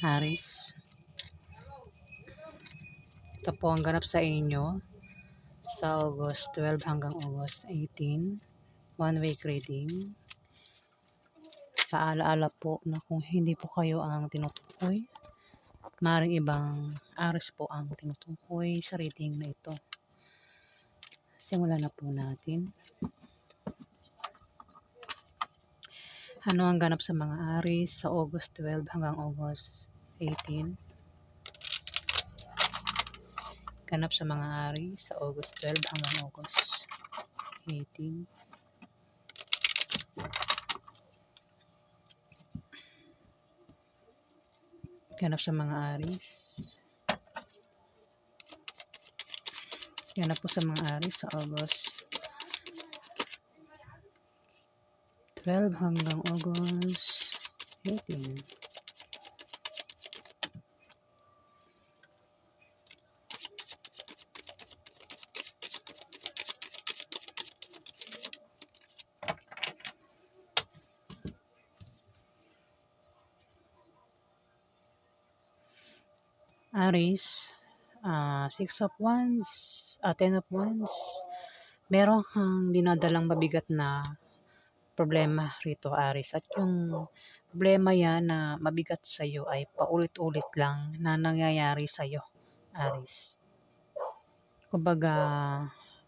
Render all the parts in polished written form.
Aris. Ito po ang ganap sa inyo sa August 12 hanggang August 18. One-week reading. Paalaala po na kung hindi po kayo ang tinutukoy, maring ibang Aris po ang tinutukoy sa reading na ito. Simulan na po natin. Ano ang ganap sa mga Aris sa August 12 hanggang August 18? Ganap sa mga Aris sa August 12 hanggang August 18. Ganap sa mga Aris. Ganap po sa mga Aris sa August 12 hanggang August 18. Aris, 6 of Wands, 10 of Wands. Meron kang dinadalang mabigat na problema rito, Aris. At yung problema yan na mabigat sa'yo ay paulit-ulit lang na nangyayari sa'yo, Aris. Kumbaga,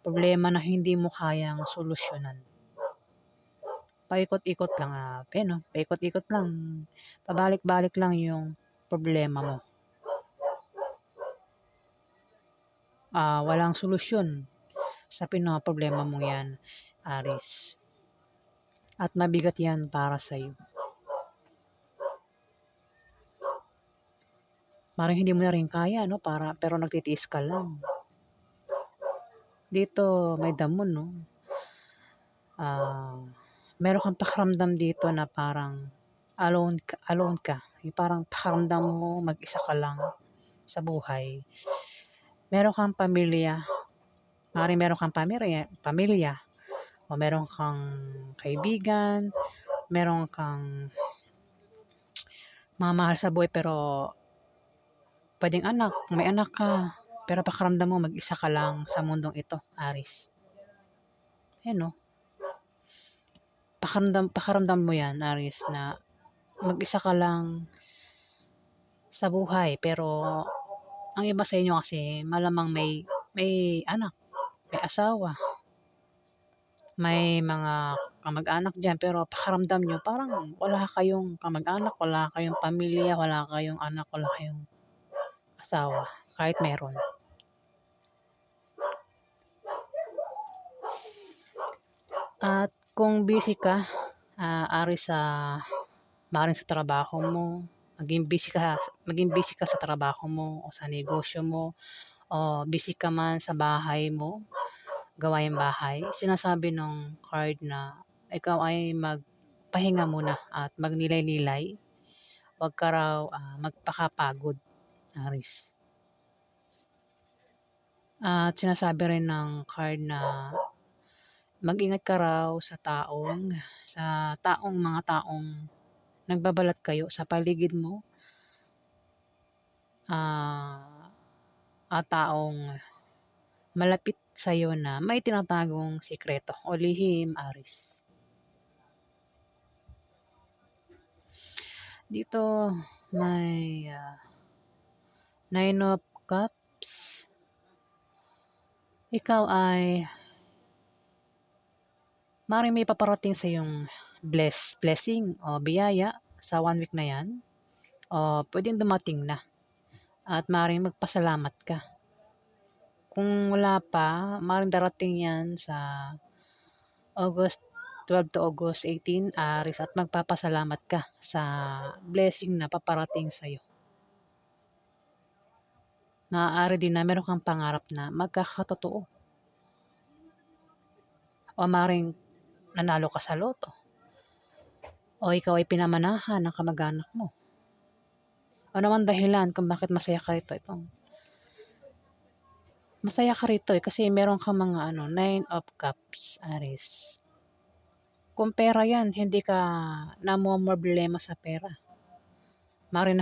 problema na hindi mo kayang solusyonan. Paikot-ikot lang, paikot-ikot lang. Pabalik-balik lang yung problema mo. Walang solusyon sa problema mo yan, Aris. At mabigat yan para sa'yo. Parang hindi mo na rin kaya, no? Pero nagtitiis ka lang. Dito, may damon, no? Meron kang pakiramdam dito na parang alone ka. Yung parang pakiramdam mo mag-isa ka lang sa buhay. Meron kang pamilya. Maaaring meron kang pamilya. O meron kang kaibigan. Meron kang mamahal sa buhay pero pwedeng anak. May anak ka. Pero pakiramdam mo mag-isa ka lang sa mundong ito, Aris. Ayan, no? Pakiramdam mo yan, Aris, na mag-isa ka lang sa buhay. Pero ang iba sa inyo kasi malamang may anak, may asawa, may mga kamag-anak dyan. Pero pakiramdam nyo parang wala kayong kamag-anak, wala kayong pamilya, wala kayong anak, wala kayong asawa. Kahit meron. At kung busy ka, Aris, maaaring sa trabaho mo, maging busy ka sa trabaho mo o sa negosyo mo, o busy ka man sa bahay mo, gawaing bahay. Sinasabi ng card na ikaw ay magpahinga muna at magnilay-nilay. Huwag ka raw magpakapagod, Aris. At sinasabi rin ng card na mag-ingat ka raw sa mga taong nagbabalat kayo sa paligid mo. At taong malapit sa'yo na may tinatagong sikreto o lihim, Aris. Dito may 9 of Cups. Ikaw ay maaaring may paparating sa iyong blessing o biyaya sa 1 week na yan. O pwedeng dumating na. At maaaring magpasalamat ka. Kung wala pa, maaaring darating yan sa August 12 to August 18, Aris, at magpapasalamat ka sa blessing na paparating sa'yo. Maaari din na meron kang pangarap na magkakatotoo. O maaaring nanalo ka sa loto. O ikaw ay pinamanahan ng kamag-anak mo. O naman dahilan kung bakit masaya ka rito. Masaya ka rito kasi meron kang mga 9 of Cups, Aris. Kung pera yan, hindi ka namomroblema sa pera. maaaring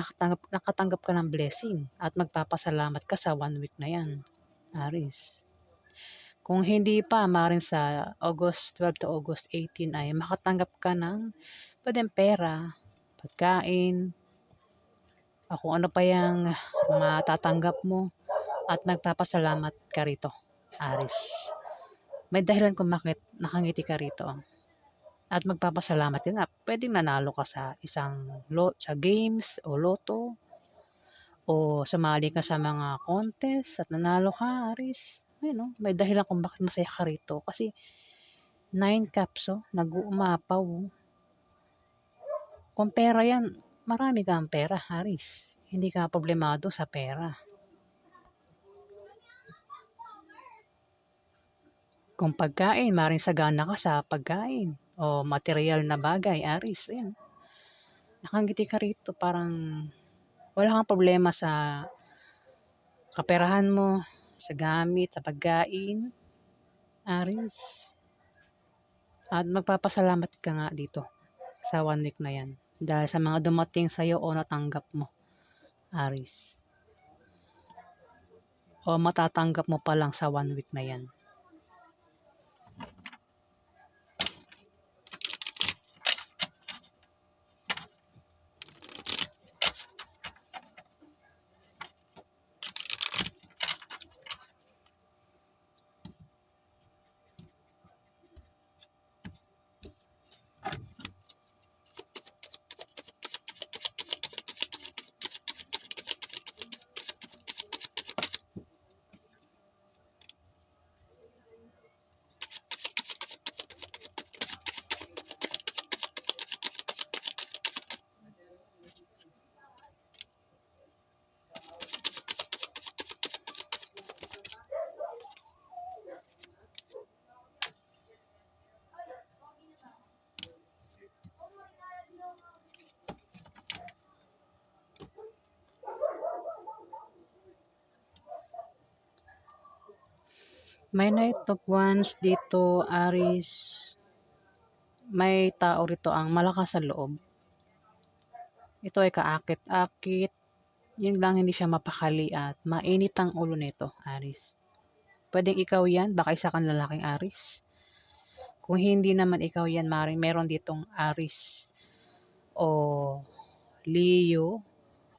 nakatanggap ka ng blessing at magpapasalamat ka sa 1 week na yan, Aris. Kung hindi pa, maaaring sa August 12 to August 18 ay makatanggap ka ng puwedeng pera, pagkain, o kung ano pa yang matatanggap mo at nagpapasalamat ka rito, Aris. May dahilan kung bakit nakangiti ka rito at magpapasalamat ka nga. Puwedeng nanalo ka sa sa games o lotto o sumali ka sa mga contest at nanalo ka, Aris. Ayun, oh, may dahilan kung bakit masaya ka rito kasi 9 cups, oh, nag-uumapaw, oh. Kung pera 'yan, marami kang pera, Aris. Hindi ka problemado sa pera. Kung pagkain, maaaring sagana ka sa pagkain o material na bagay, Aris. Ayan, nakangiti ka rito, parang wala kang problema sa kaperahan mo, sa gamit, sa pagkain, Aris. At magpapasalamat ka nga dito sa 1 week na 'yan dahil sa mga dumating sa'yo o natanggap mo, Aris. O matatanggap mo pa lang sa 1 week na 'yan. May Knight of Wands dito, Aris. May tao rito ang malakas sa loob. Ito ay kaakit-akit. Yun lang, hindi siya mapakali at mainit ang ulo nito, Aris. Pwedeng ikaw yan, baka isa kang lalaking Aris. Kung hindi naman ikaw yan, maaaring meron ditong Aris o Leo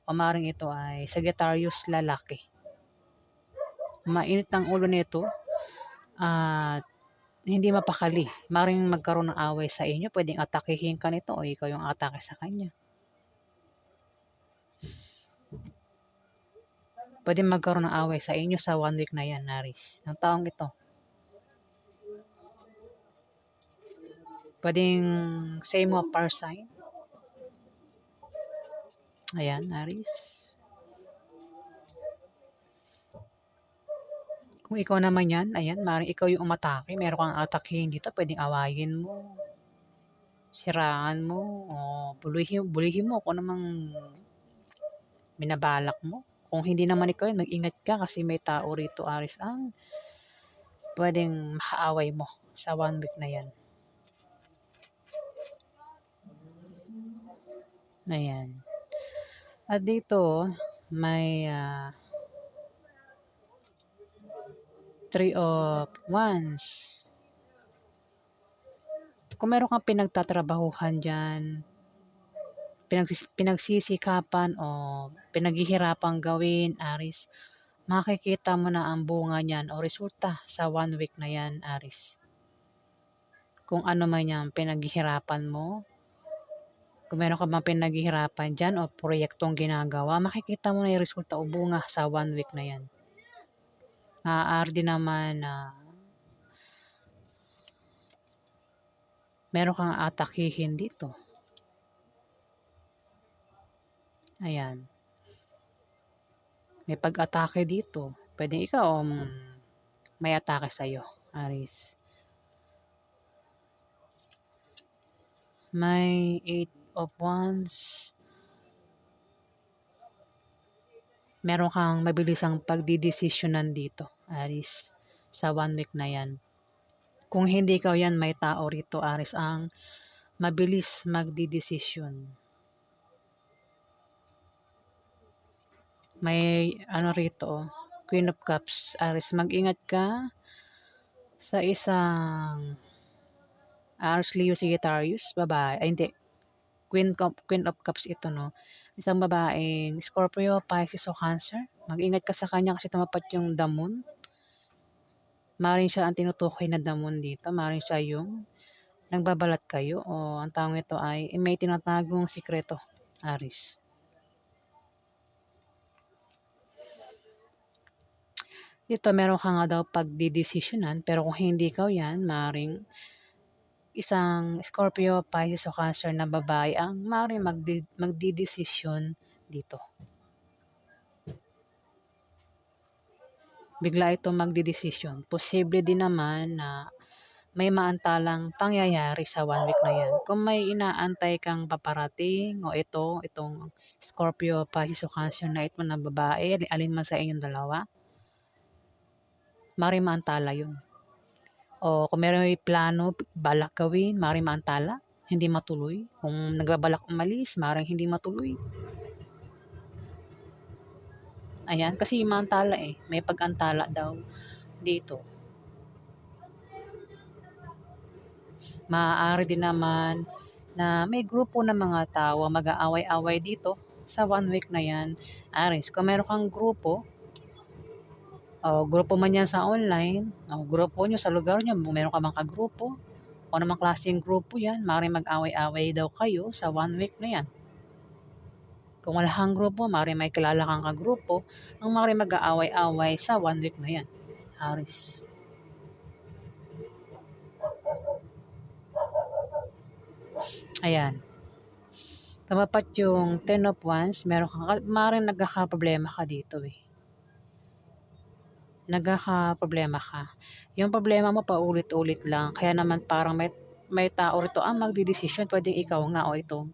o maaaring ito ay Sagittarius lalaki. Mainit ang ulo nito at hindi mapakali. Maaaring magkaroon ng away sa inyo, pwedeng atakihin ka nito o ikaw yung atake sa kanya. Pwedeng magkaroon ng away sa inyo sa 1 week na yan, Aris. Ang taong ito. Pwedeng same mo par sign. Ayan, Aris. Kung ikaw naman yan, ayan, maaaring ikaw yung umatake, meron kang atakihin dito, pwedeng awayin mo, siraan mo, o bulihin mo kung namang binabalak mo. Kung hindi naman ikaw yun, mag-ingat ka kasi may tao rito, Aris, ang pwedeng makaaway mo sa 1 week na yan. Ayan. At dito, may 3 of Wands. Kung meron kang pinagtatrabahuhan dyan, pinagsisikapan o pinaghihirapang gawin, Aris, makikita mo na ang bunga niyan o resulta sa 1 week na yan, Aris. Kung ano man yan pinaghihirapan mo, kung meron ka bang pinaghihirapan dyan o proyektong ginagawa, makikita mo na yung resulta o bunga sa 1 week na yan. Maaari din naman na meron kang atakihin dito. Ayan. May pag-atake dito. Pwedeng ikaw may atake sa'yo, Aris. May 8 of Wands. Meron kang mabilisang pagdidesisyonan dito, Aris, sa 1 week na yan. Kung hindi ikaw yan, may tao rito, Aris, ang mabilis magdidesisyon. May ano rito, Queen of Cups. Aris, mag-ingat ka sa isang Aris Leo Sagittarius, babae. Ay, hindi. Queen of Cups ito, no? Isang babaeng Scorpio, Pisces o Cancer. Mag-ingat ka sa kanya kasi tumapat yung damon. Maring siya ang tinutukoy na damon dito. Maring siya yung nagbabalat kayo o ang tawag ito ay may tinatagong sikreto, Aris. Dito meron ka nga daw pagdidesisyonan pero kung hindi ikaw yan, maring isang Scorpio, Pisces o Cancer na babae ang maring magdidesisyon dito. Bigla ito magdidesisyon. Posible din naman na may maantalang pangyayari sa 1 week na yan. Kung may inaantay kang paparating o itong Scorpio, Pisces o Cancer na ito na babae, alin man sa inyong dalawa, maring maantala yun. O kung meron may plano, balak gawin, maring maantala, hindi matuloy. Kung nagbabalak umalis, maring hindi matuloy. Ayan, kasi maantala eh. May pag-antala daw dito. Maaari din naman na may grupo ng mga tao mag-aaway-away dito sa 1 week na yan. Aris, kung meron kang grupo, o grupo man yan sa online, o grupo nyo sa lugar nyo, meron ka bang kagrupo, o namang klaseng grupo yan, maaaring mag-away-away daw kayo sa 1 week na yan. Kung wala kang grupo, maaaring may kilala kang kagrupo, ang maaaring mag-aaway-away sa 1 week na yan. Aris. Ayan. Tumapat yung 10 of Wands, maaaring nagkakaproblema ka dito eh. Nagkakaproblema ka. Yung problema mo paulit-ulit lang, kaya naman parang may tao rito ang magdidesisyon, pwedeng ikaw nga o ito,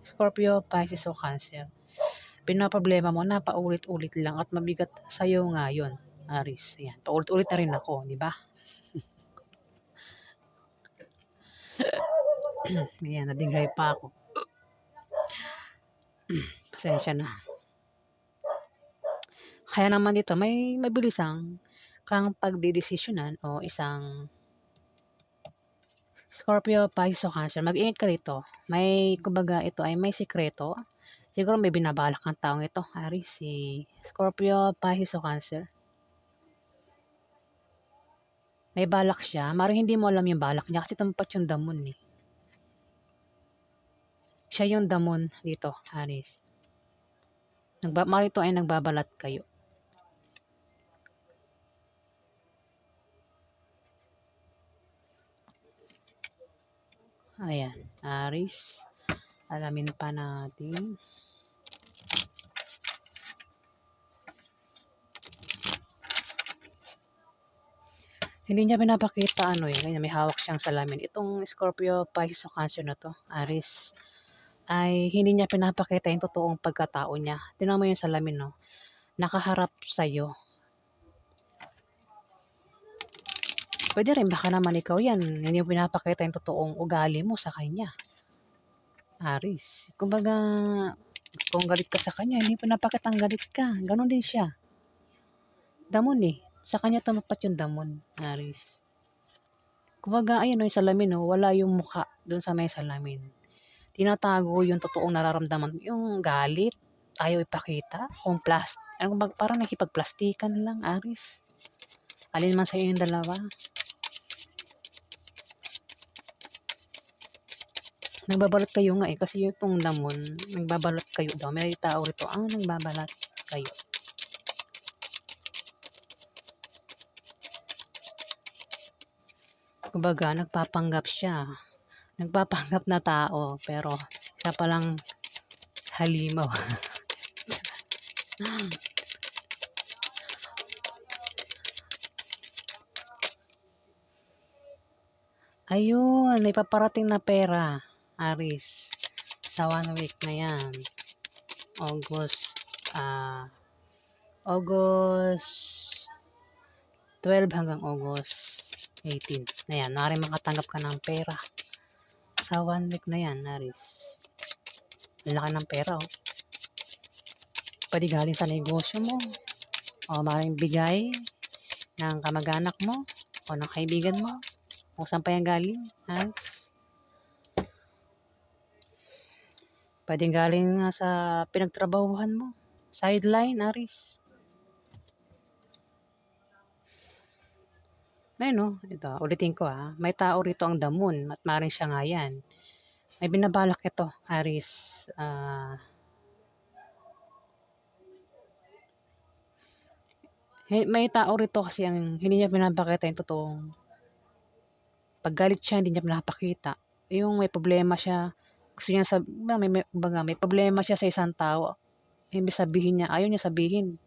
Scorpio, Pisces o Cancer. Pinaproblema mo na paulit-ulit lang at mabigat sa'yo nga yun, Aris. Ayan, paulit-ulit na rin ako, di ba? Ayan, nadighay pa ako. Pasensya na. Kaya naman dito, may mabilisang kang pagdidesisyonan o isang Scorpio, Pisces o Cancer. Mag-ingat ka rito. May, kumbaga, ito ay may sikreto. Siguro may binabalak kang taong ito, Aris, si Scorpio, Pisces o Cancer. May balak siya. Maring hindi mo alam yung balak niya kasi tumpat yung damon eh. Siya yung damon dito, Aris. Marito ay nagbabalat kayo. Ayan, Aris. Alamin pa natin. Hindi niya pinapakita ano eh. May hawak siyang salamin. Itong Scorpio, Pisces o Cancer na to, Aris, ay hindi niya pinapakita yung totoong pagkatao niya. Tingnan mo yung salamin, no? Nakaharap sa'yo. Pwede rin, baka naman ikaw yan. Hindi mo pinapakita yung totoong ugali mo sa kanya. Aris. Kumbaga, kung galit ka sa kanya, hindi pinapakita ang galit ka. Ganon din siya. Damon eh. Sa kanya tumapat yung damon, Aris. Kumbaga, ayun o, yung salamin o, wala yung mukha dun sa may salamin. Tinatago yung totoong nararamdaman. Yung galit, ayaw ipakita. Kung parang nakipagplastikan lang, Aris. Alin man sa yung dalawa. Nagbabalot kayo nga eh, kasi yung damon, nagbabalot kayo daw. May tao rito ang nagbabalat kayo. Kumbaga, nagpapanggap siya. Nagpapanggap na tao, pero siya palang halimaw. Ayun, may paparating na pera, Aris, sa 1 week na yan. August 12 hanggang August 18. Ayan, maaaring makatanggap ka ng pera sa 1 week na yan, Aris. Laki ng pera, oh. Puwede galing sa negosyo mo o maaaring bigay ng kamag-anak mo o ng kaibigan mo kung saan pa yan galing, Aris. Puwedeng galing nga sa pinagtrabahuhan mo, sideline, Aris. Ayun 'no, ito ulitin ko, may tao rito ang damon at maaaring siya nga yan. May binabalak ito, Aris, may tao rito kasi ang hindi niya pinapakita yung totoong 'pag galit siya hindi niya pinapakita. Yung may problema siya, gusto niya kumbaga may problema siya sa isang tao, ibig sabihin niya ayaw niya sabihin,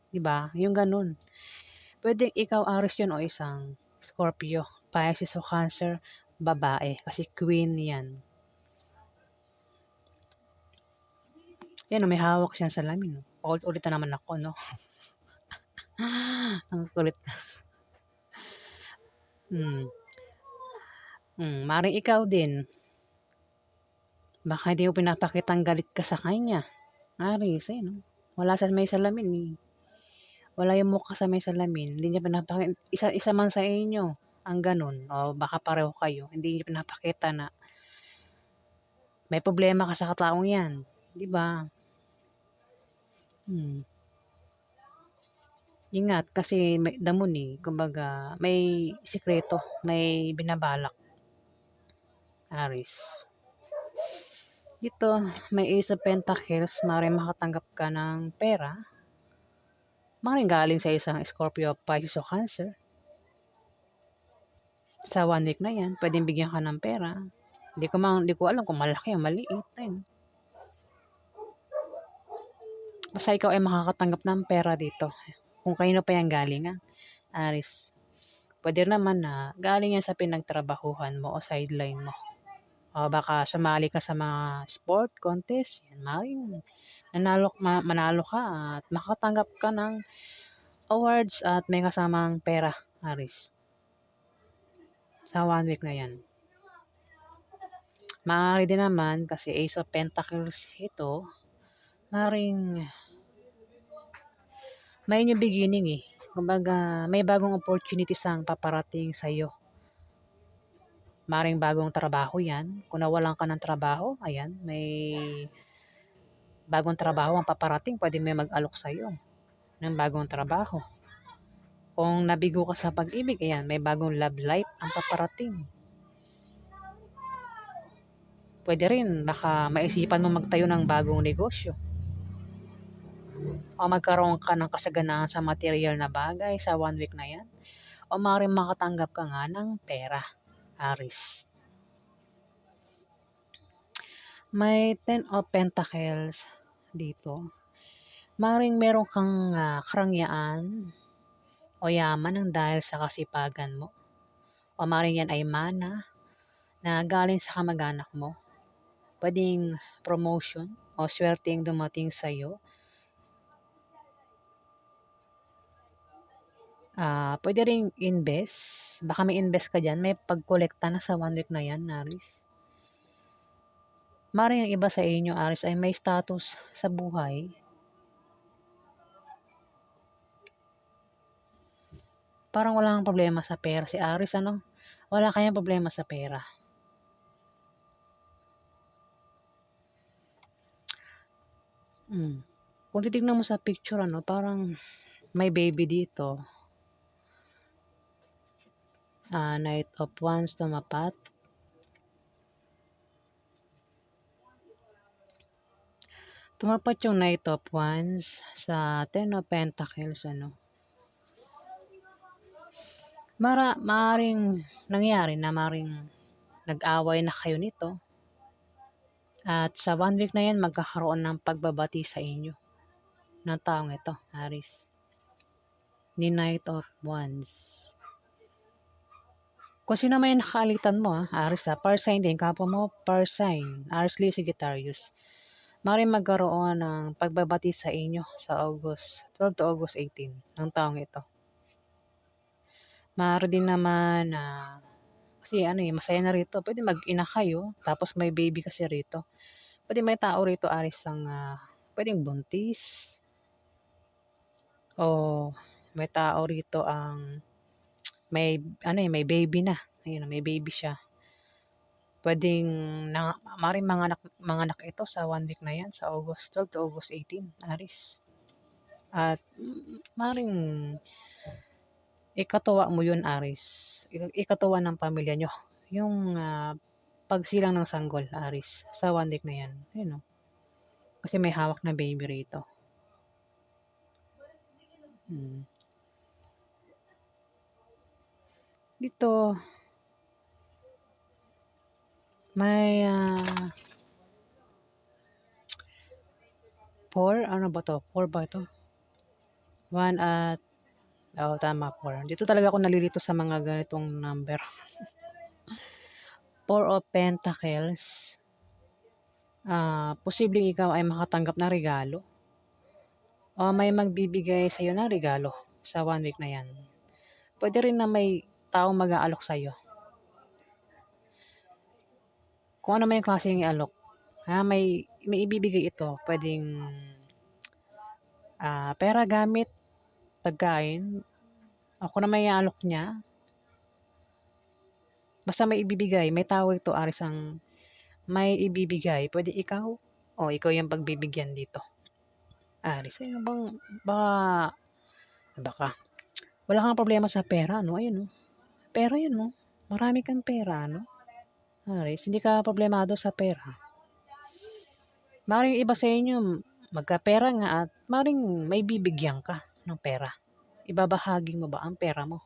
'di ba? Yung gano'n. Puwedeng ikaw Aries 'yun o isang Scorpio, Pisces o Cancer, babae kasi queen 'yan. 'Yan o may hawak siyang salamin oh. Paulit-ulit na naman ako 'no. Ang kulit. Hmm, maaaring ikaw din, baka hindi mo pinapakitang galit ka sa kanya, Aries ayun oh. Wala sa may salamin, eh. Wala yung mukha sa may salamin, hindi niya isa man sa inyo ang gano'n o baka pareho kayo, hindi niyo pinapakita na may problema ka sa kataong 'yan, 'di ba? Hmm, ingat kasi may damon, eh, kumbaga may sikreto, may binabalak, Aries. Dito may Ace of Pentacles, maaaring makatanggap ka ng pera, maaaring galing sa isang Scorpio, Pisces o Cancer. Sa 1 week na 'yan puwedeng bigyan ka ng pera. Hindi ko alam kung malaki o maliit, ayun. Basta ikaw ay makakatanggap ng pera dito. Kung kanino pa 'yan galing, Aries. Puwede naman na galing 'yan sa pinagtrabahuhan mo o sideline mo. O baka sumali ka sa mga sport contest, 'yan maaaring manalo ka at makakatanggap ka ng awards at may kasamang pera, Aries. Sa 1 week na 'yan. Maaari din naman kasi Ace of Pentacles ito, maaaring may new beginning, eh. Kumbaga may bagong opportunities ang paparating sa'yo. Maaaring bagong trabaho 'yan, kung nawalan ka ng trabaho, ayan, may bagong trabaho ang paparating, puwedeng may mag-alok sa'yo ng bagong trabaho. Kung nabigo ka sa pag-ibig, ayan, may bagong love life ang paparating. Puwede rin baka maisipan mong magtayo ng bagong negosyo o magkaroon ka ng kasaganaan sa material na bagay sa 1 week na 'yan o maaaring makatanggap ka nga ng pera, Aries. May 10 of Pentacles dito. Maaaring meron kang, karangyaan o yaman ng dahil sa kasipagan mo o maaaring 'yan ay mana na galing sa kamag-anak mo. Puwedeng promotion o swerteng dumating sa'yo. Puwede ring invest, baka may invest ka diyan, may pagkolekta na sa 1 week na 'yan, Aries. Maaaring ang iba sa inyo, Aries, ay may status sa buhay. Parang wala kang problema sa pera si Aries ano? Wala kayang problema sa pera. Kung titignan mo sa picture ano, parang may baby dito. Knight of Wands tumapat. Tumapat yung Knight of Wands sa 10 of Pentacles ano. Maaaring nangyari na maaaring nag-away na kayo nito. At sa 1 week na 'yan magkakaroon ng pagbabati sa inyo ng taong ito, Aries. Ni Knight of Wands. Kung sino man yung nakaalitan mo, Aries, fire sign din, kapwa mo, fire sign, Aries, Leo, Sagittarius. Maaaring magkaroon ng pagbabati sa inyo sa August 12 to August 18 ng taong ito. Maaari din naman kasi masaya na rito. Pwede mag-ina kayo, tapos may baby kasi rito. Pwede may tao rito, Aries, ang Puwedeng buntis o may tao rito ang may baby na, ayun may baby siya. Puwedeng maaaring manganak ito sa 1 week na 'yan, sa August 12 to August 18, Aries. At maaaring ikatuwa mo 'yun, Aries, ikatuwa ng pamilya niyo, yung, pagsilang ng sanggol, Aries, sa 1 week na 'yan, ayun, oh. Kasi may hawak na baby rito. Hmm. Dito may, 4 ano ba 'to, 4 ba ito? 1 at oo, tama 4. Dito talaga ako nalilito sa mga ganitong number. 4 of Pentacles, posibleng ikaw ay makatanggap ng regalo o may magbibigay sa'yo ng regalo sa 1 week na 'yan. Puwede rin na may taong mag-aalok sa'yo. Kung ano man yung klaseng alok, may ibibigay ito, puwedeng, pera, gamit, pagkain, o kung ano man i-aalok niya, basta may ibibigay, may tawag ito, Aries, ang may ibibigay, puwede ikaw o ikaw yung pagbibigyan dito, Aries. Ano bang baka wala kang problema sa pera 'no, ayun, oh, pera 'yun, oh, marami kang pera 'no, Aries, hindi ka problemado sa pera. Maaaring iba sa inyo magkapera nga at maaaring may bibigyan ka ng pera. Ibabahagi mo ba ang pera mo?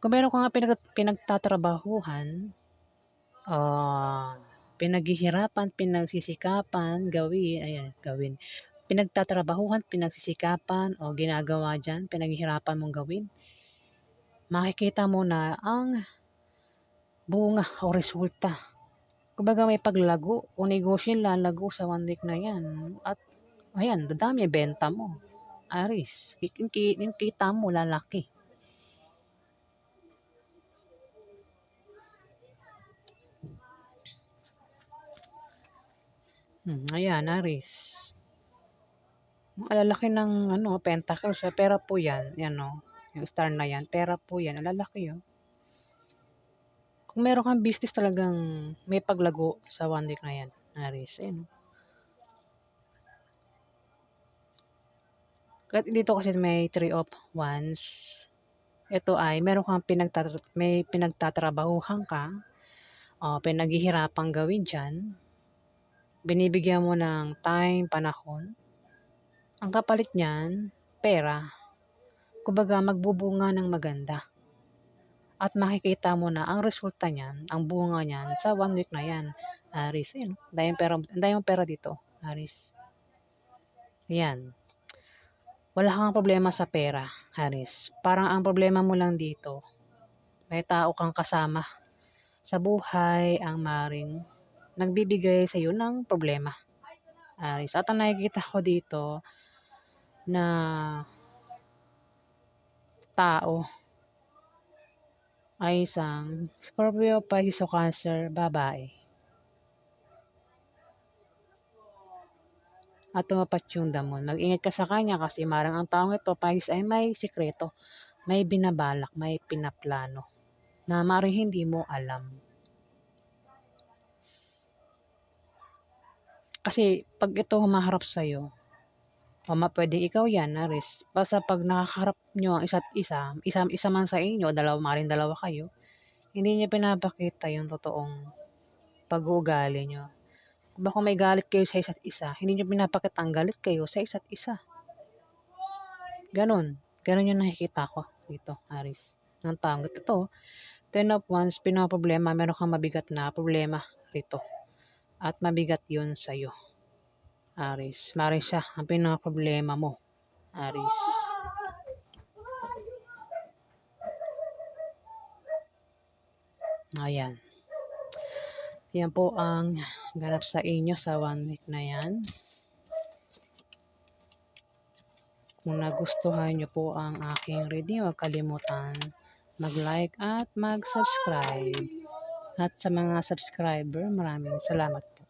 Kung meron ka nga pinagtatrabahuhan, pinaghihirapan, pinagsisikapan, gawin. Pinagtatrabahuhan, pinagsisikapan o ginagawa diyan, pinaghihirapan mong gawin, makikita mo na ang bunga o resulta. Kumbaga may paglago o negosyo lalago sa 1 week na 'yan at ayan, dadami benta mo, Aries. Yung kita mo lalaki. Ayan, Aries. Ang lalaki ng ano, pentacles, pera po 'yan, 'yan, oh, yung star na 'yan, pera po 'yan, ang lalaki, oh. Kung meron kang business talagang may paglago sa 1 week na 'yan, Aries, ayan, oh. Kahit dito kasi may 3 of Wands, ito ay meron kang may pinagtatrabahuhan ka o pinaghihirapang gawin diyan, binibigyan mo ng time, panahon. Ang kapalit niyan, pera. Kumbaga magbubunga ng maganda at makikita mo na ang resulta niyan, ang bunga niyan sa 1 week na 'yan, Aries. Ayan, oh, ang dami mong pera dito, Aries. Ayan, wala kang problema sa pera, Aries. Parang ang problema mo lang dito, may tao kang kasama sa buhay ang maaaring nagbibigay sa iyo ng problema, Aries. At ang nakikita ko dito na tao ay isang Scorpio, Pisces o Cancer, babae. At tumapat yung damon. Mag-ingat ka sa kanya kasi marang ang taong ito, Pisces, ay may sikreto, may binabalak, may pinaplano na maaaring hindi mo alam. Kasi pag ito humaharap sa'yo, pwede ikaw yan, Aris. Basta pag nakakaharap nyo ang isa't isa man sa inyo, maaaring dalawa kayo, hindi niyo pinapakita yung totoong pag-uugali nyo. Kung may galit kayo sa isa't isa, hindi niyo pinapakita ang galit kayo sa isa't isa. Ganon. Ganon yung nakikita ko dito, Aris. Ng taong ito, 10 of Wands, pinaproblema, meron kang mabigat na problema rito. At mabigat yun sa'yo, Aris. Maaaring siya ang pinaproblema mo, Aris. Ayan. Yan po ang ganap sa inyo sa 1 week na yan. Kung nagustuhan nyo po ang aking reading, huwag kalimutan mag-like at mag-subscribe. At sa mga subscriber, maraming salamat po.